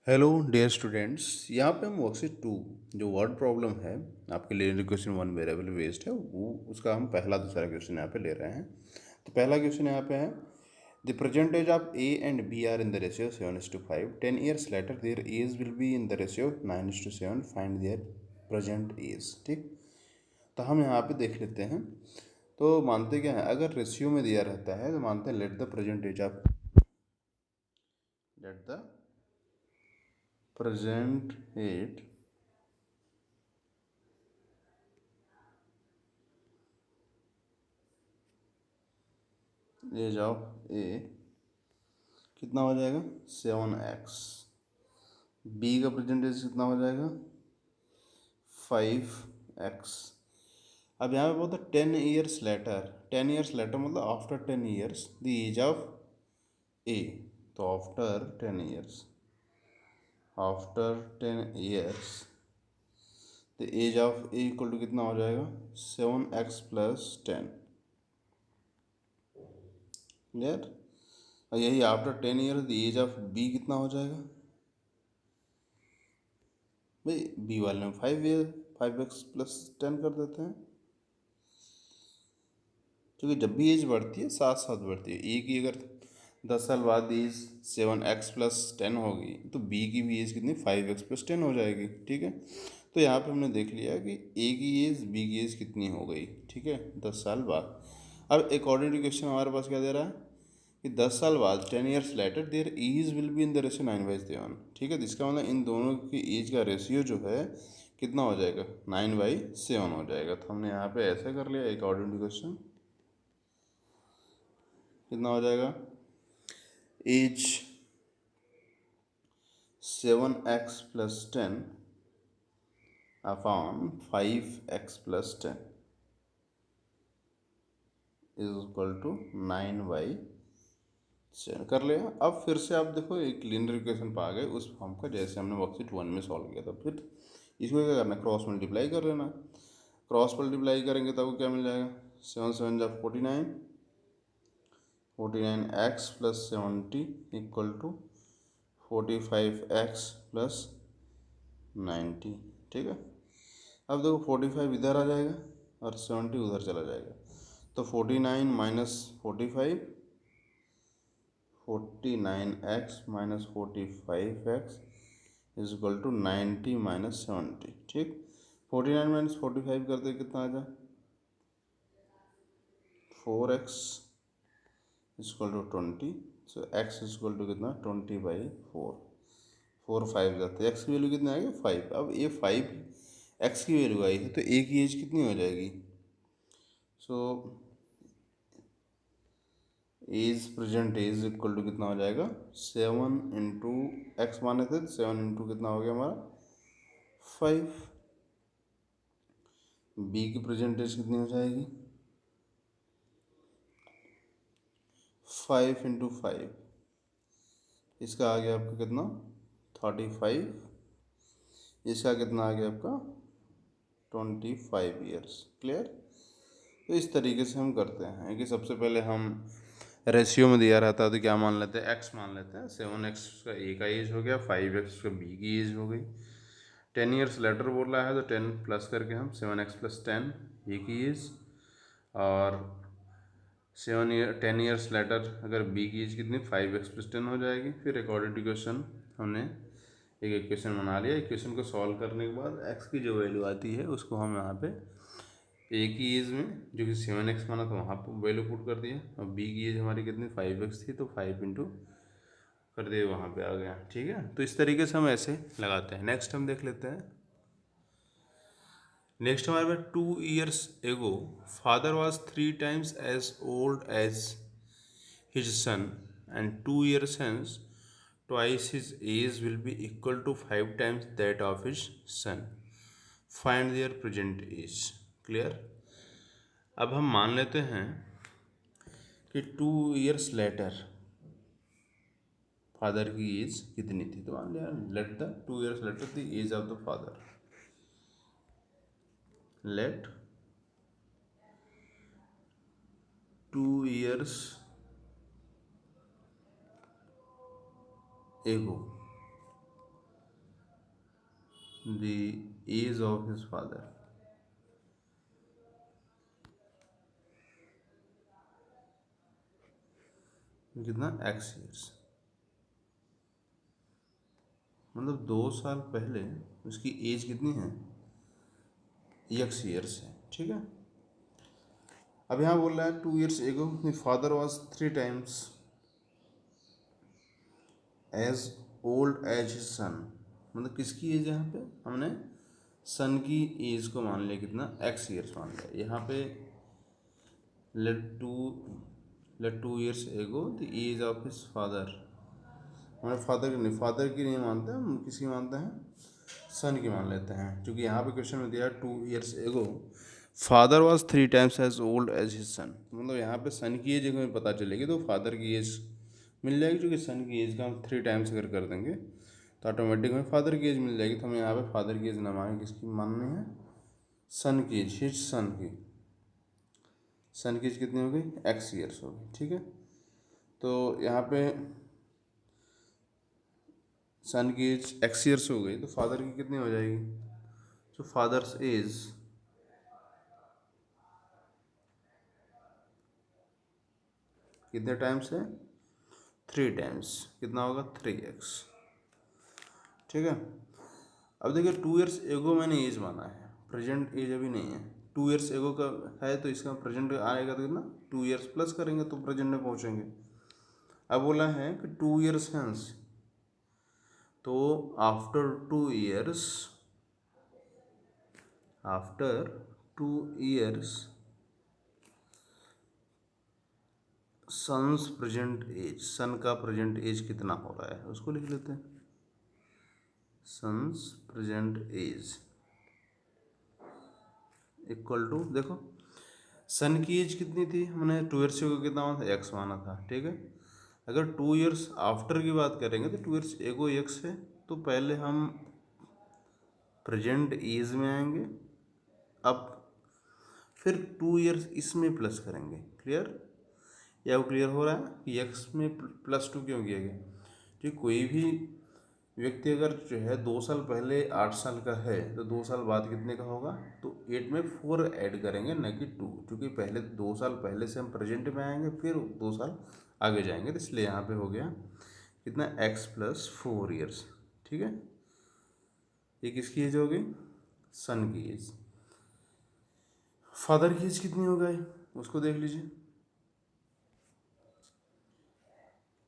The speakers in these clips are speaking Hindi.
हेलो डियर स्टूडेंट्स, यहाँ पे हम वर्कशीट टू जो वर्ड प्रॉब्लम है आपके लिए क्वेश्चन वन वेरिएबल वेस्ट है वो उसका हम पहला दूसरा क्वेश्चन यहाँ पे ले रहे हैं। तो पहला क्वेश्चन यहाँ पे है the percentage of A and B are in the ratio 7:5 10 years later their age will be in the ratio 9:7 find their present age. ठीक, तो हम यहाँ पे देख लेते हैं। तो मानते क्या है, अगर रेशियो में दिया रहता है तो मानते हैं let the present age age of A कितना हो जाएगा 7x। बी का परसेंटेज कितना हो जाएगा 5x। अब यहाँ पे बोलता 10 years लेटर, 10 years लेटर मतलब after 10 years the age of A. तो after 10 years the age of A equal to कितना हो जाएगा 7x+10। क्लियर। और यही after 10 years the age of B कितना हो जाएगा भाई, बी वाले में 5x+10 कर देते हैं, क्योंकि जब भी एज बढ़ती है साथ साथ बढ़ती है। ए की अगर 10 साल बाद एज 7x+10 होगी तो बी की भी एज कितनी 5x+10 हो जाएगी। ठीक है, तो यहाँ पे हमने देख लिया कि ए की एज बी की एज कितनी हो गई। ठीक है, 10 साल बाद। अब अकॉर्डिंग टू क्वेश्चन हमारे पास क्या दे रहा है कि 10 साल बाद 10 years later their age will be in the ratio 9/7। ठीक है, तो इसका मतलब इन दोनों की एज का रेशियो जो है कितना हो जाएगा 9/7 हो जाएगा। तो हमने यहाँ पे ऐसे कर लिया अकॉर्डिंग टू क्वेश्चन। कितना हो जाएगा age 7x+10 upon 5x+10 is equal to 9/7 कर लिया। अब फिर से आप देखो एक लीनियर इक्वेशन पा गए उस फॉर्म का जैसे हमने वर्कशीट वन में सॉल्व किया था। फिर इसको क्या करना है, क्रॉस मल्टीप्लाई कर लेना। क्रॉस मल्टीप्लाई करेंगे तब क्या मिल जाएगा 7×7 = 49, 49x+70 इक्वल टू 45x+90। ठीक है, अब देखो 45 इधर आ जाएगा और 70 उधर चला जाएगा, तो 49 - 45, 49x - 45x is equal to 90 - 70। ठीक, 49 - 45 करते कितना आ जाए 4x equal to 20। So x equal to कितना 20/4। 4 5 जाते हैं, एक्स की वैल्यू कितनी आएगी 5। अब ये 5 एक्स की वैल्यू आई है तो ए की एज कितनी हो जाएगी। So age present age equal to कितना हो जाएगा 7 × माने थे, 7 कितना हो गया हमारा 5। बी की प्रेजेंट एज कितनी हो जाएगी 5 × 5, इसका आ गया आपका कितना 35, इसका कितना आ गया आपका 25 years। क्लियर। तो इस तरीके से हम करते हैं कि सबसे पहले हम रेशियो में दिया रहता है तो क्या मान लेते हैं एक्स मान लेते हैं। 7x का ए का एज हो गया, 5x का बी की एज हो गई। 10 years लेटर बोल रहा है तो 10 प्लस करके हम 7x+10 ए की एज, और 10 years लेटर अगर बी की एज कितनी 5x+10 हो जाएगी। फिर अकॉर्डिंग टू क्वेश्चन हमने एक इक्वेशन बना लिया। इक्वेशन को सॉल्व करने के बाद एक्स की जो वैल्यू आती है उसको हम यहाँ पे ए की एज में जो कि 7x माना था वहाँ पर वैल्यू पुट कर दिया, और बी की एज हमारी कितनी 5x थी तो 5 इंटू कर दिए वहाँ पे आ गया। ठीक है, तो इस तरीके से हम ऐसे लगाते हैं। नेक्स्ट हम देख लेते हैं। नेक्स्ट हमारे पास 2 years ago father was 3 times as old as his son and 2 years hence twice his age will be equal to 5 times that of his son. Find their present age. Clear. अब हम मान लेते हैं कि 2 years लेटर फादर की एज कितनी थी, तो मान लिया let the 2 years later the age of the father. Let 2 years ago the age of his father, कितना एक्स ईयर्स, मतलब 2 साल पहले उसकी एज कितनी है, एक्स ईयर्स है, ठीक है। अब यहाँ बोल रहा है 2 years ago father was 3 times as old as his son, मतलब किसकी एज यहाँ पे हमने सन की एज को मान लिया कितना, एक्स ईयर्स मान लिया। यहाँ पे let 2 years ago the age of his father, हमारे फादर की नहीं मानते हम, किसकी मानते हैं, सन की मान लेते हैं, क्योंकि यहाँ पे क्वेश्चन में दिया 2 years ago father was 3 times as old as his son, मतलब यहाँ पे सन की एज हमें पता चलेगी तो फादर की एज मिल जाएगी, क्योंकि सन की एज का हम 3 times अगर कर देंगे तो ऑटोमेटिक हमें फादर की एज मिल जाएगी। तो हमें यहाँ पे फादर की एज ना मांगे, किसकी माननी है, सन की एज, हिज सन की, सन की एज कितनी हो गई, एक्स ईयर्स हो गई, ठीक है। तो यहाँ पे सन की एज एक्स ईयर्स हो गई तो फादर की कितनी हो जाएगी, तो फादर्स एज कितने टाइम्स है, 3 times, कितना होगा 3x, ठीक है। अब देखिए 2 years एगो मैंने एज माना है, प्रेजेंट एज अभी नहीं है, 2 years एगो का है तो इसका प्रेजेंट आएगा तो कितना 2 years प्लस करेंगे तो प्रेजेंट में पहुंचेंगे। अब बोला है कि 2 years हैंस, तो after 2 years son's present age, son का प्रेजेंट एज कितना हो रहा है उसको लिख लेते हैं, son's present age equal to, देखो सन की एज कितनी थी, हमने 2 years को कितना माना था, एक्स माना था, ठीक है। अगर 2 years आफ्टर की बात करेंगे तो 2 years एगो एक्स है, तो पहले हम प्रेजेंट एज में आएंगे, अब फिर 2 years इसमें प्लस करेंगे, क्लियर, या वो क्लियर हो रहा है कि एक्स में +2 क्यों किया गया, क्योंकि कोई भी व्यक्ति अगर जो है 2 साल पहले 8 साल का है तो 2 साल बाद कितने का होगा, तो 8 में 4 ऐड करेंगे न कि 2, क्योंकि पहले 2 साल पहले से हम प्रेजेंट में आएंगे फिर 2 साल आगे जाएंगे, तो इसलिए यहाँ पे हो गया कितना x+4 years, ठीक है। ये किसकी एज हो गई, सन की एज। फादर की एज कितनी हो गई उसको देख लीजिए,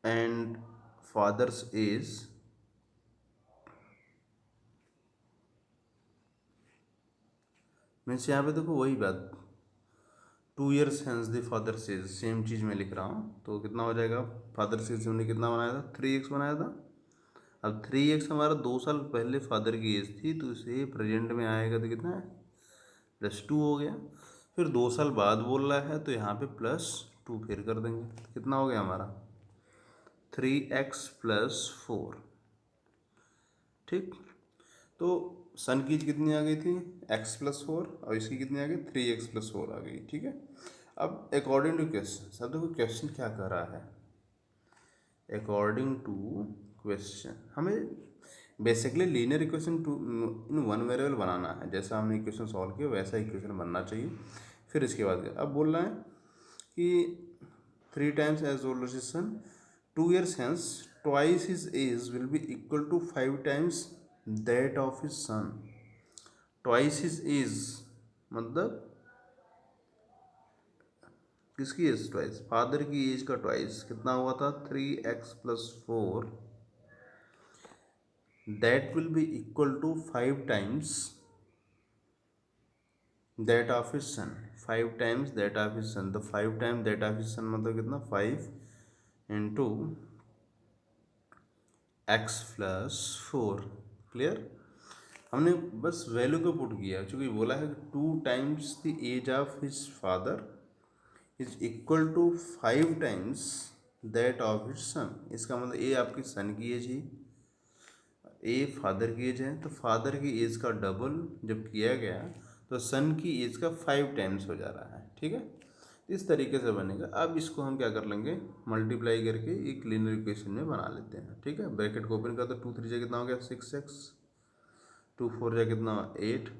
एंड फादर्स एज मीन्स यहाँ पे देखो वही बात, 2 years hence the father says, same चीज़ मैं लिख रहा हूँ, तो कितना हो जाएगा, फादर सेज हमने कितना बनाया था, 3x बनाया था। अब 3x हमारा 2 साल पहले फादर की एज थी, तो इसे प्रेजेंट में आएगा तो कितना है, +2 हो गया। फिर 2 साल बाद बोल रहा है तो यहाँ पे +2 फिर कर देंगे, तो कितना हो गया हमारा 3x+4, ठीक। तो सन की कितनी आ गई थी, x+4, और इसकी कितनी आ गई 3x+4 आ गई, ठीक है। अब अकॉर्डिंग टू क्वेश्चन, सब देखो क्वेश्चन क्या कर रहा है, अकॉर्डिंग टू क्वेश्चन हमें basically linear equation two in one variable बनाना है, जैसा हमने इक्वेशन सॉल्व किया वैसा इक्वेशन बनना चाहिए। फिर इसके बाद अब बोल रहा है कि 3 times as old as sun, 2 years hence twice his age will be equal to 5 times that of his son। twice his age मतलब किसकी एज ट्वाइस, फादर की एज का ट्वाइस, कितना हुआ था 3x+4, that will be equal to 5 times that of his son, 5 times that of his son, तो 5 times that of his son मतलब कितना 5 इंटू x+4, क्लियर। हमने बस वैल्यू को पुट किया, चूँकि बोला है कि 2 times the age of his father is equal to 5 times that of his son, इसका मतलब ए आपकी सन की एज ही, ए फादर की एज है, तो फादर की एज का डबल जब किया गया तो सन की एज का 5 times हो जा रहा है, ठीक है। इस तरीके से बनेगा। अब इसको हम क्या कर लेंगे, मल्टीप्लाई करके एक लीनियर इक्वेशन में बना लेते हैं, ठीक है। ब्रैकेट को ओपन कर दो, 2 3 कितना हो गया 6x, 2 4 जा कितना 8,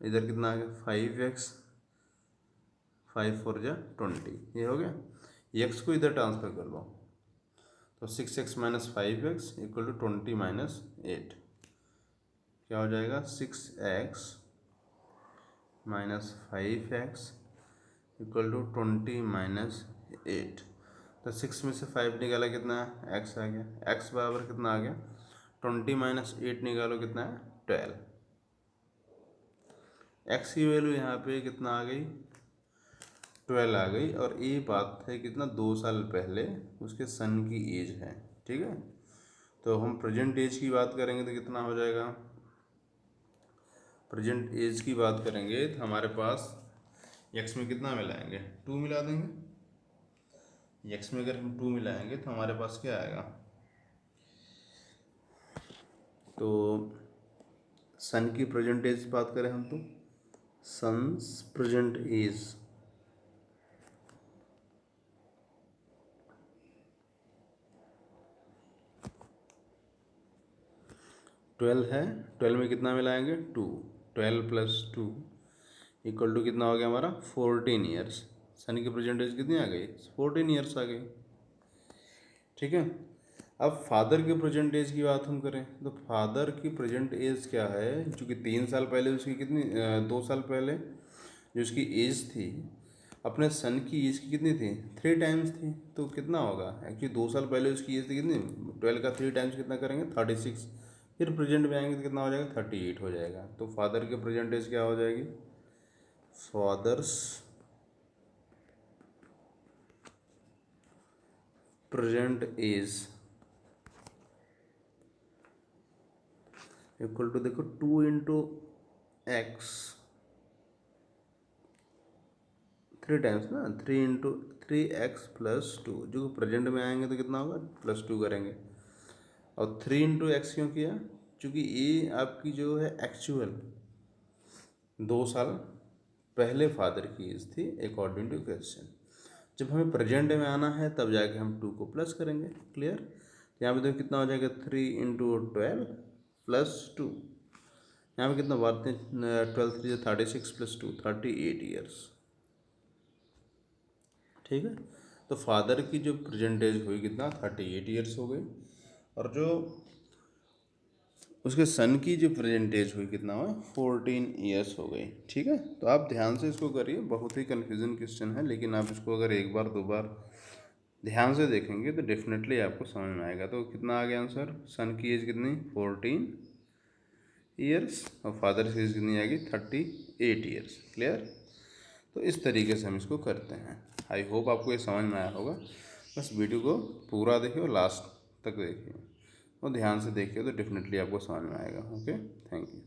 इधर कितना आ गया 5x, 5 4 जा 20, ये हो गया। एक्स को इधर ट्रांसफर कर लो, तो 6x minus 5x equal to 20 minus 8, क्या हो जाएगा 6x minus 5x equal to 20 minus 8। तो 6 में से 5 निकाला कितना है x आ गया, x बराबर कितना आ गया 20 माइनस 8 निकालो कितना है 12। x की वैल्यू यहाँ पे कितना आ गई 12 आ गई, और ये बात है कितना 2 साल पहले उसके सन की एज है, ठीक है। तो हम प्रेजेंट एज की बात करेंगे तो कितना हो जाएगा, प्रेजेंट एज की बात करेंगे तो हमारे पास x में कितना मिलाएंगे 2 मिला देंगे। x में अगर हम 2 मिलाएंगे तो हमारे पास क्या आएगा, तो सन की प्रेजेंट एज बात करें हम तो सन्स प्रेजेंट एज ट्वेल्व है, 12 में कितना मिलाएंगे 2, 12 प्लस 2 इक्वल टू कितना हो गया हमारा 14 ईयर्स। सन की प्रेजेंट एज कितनी आ गई 14 ईयर्स आ गई, ठीक है। अब फादर के प्रेजेंट एज की बात हम करें तो फादर की प्रेजेंट एज क्या है, चूँकि 3 साल पहले उसकी कितनी 2 साल पहले जो उसकी एज थी अपने सन की एज की कितनी थी 3 टाइम्स थी, तो कितना होगा एक्चुअली 2 साल पहले उसकी एज थी कितनी 12 का 3 टाइम्स कितना करेंगे 36, फिर प्रेजेंट में आएंगे तो कितना हो जाएगा 38 हो जाएगा। तो फादर के प्रेजेंट एज क्या हो जाएगी, father's present age equal to देखो 2 इंटू एक्स 3 टाइम्स ना 3 इंटू 3x प्लस 2, जो प्रेजेंट में आएंगे तो कितना होगा +2 करेंगे। और 3 इंटू एक्स क्यों किया, क्योंकि ये आपकी जो है एक्चुअल 2 साल पहले फादर की एज थी अकॉर्डिंग टू क्वेश्चन। जब हमें प्रेजेंट में आना है तब जाके हम 2 को प्लस करेंगे, क्लियर। यहाँ पे देखो कितना हो जाएगा 3 इंटू 12 प्लस 2, यहाँ पे कितना बात है 12 3 36 प्लस 2 38 ईयर्स, ठीक है। तो फादर की जो प्रेजेंट एज हुई कितना 38 ईयर्स हो गई, और जो उसके सन की जो प्रेजेंट एज हुई कितना हुआ 14 ईयर्स हो गई, ठीक है। तो आप ध्यान से इसको करिए, बहुत ही कन्फ्यूजन क्वेश्चन है, लेकिन आप इसको अगर एक बार 2 बार ध्यान से देखेंगे तो डेफिनेटली आपको समझ में आएगा। तो कितना आ गया आंसर, सन की एज कितनी 14 ईयर्स और फादर की एज कितनी आएगी 38 ईयर्स, क्लियर। तो इस तरीके से हम इसको करते हैं। आई होप आपको ये समझ में आया होगा। बस वीडियो को पूरा देखिए और लास्ट तक देखिए और ध्यान से देखिए तो डेफिनेटली आपको समझ में आएगा। Okay, thank you.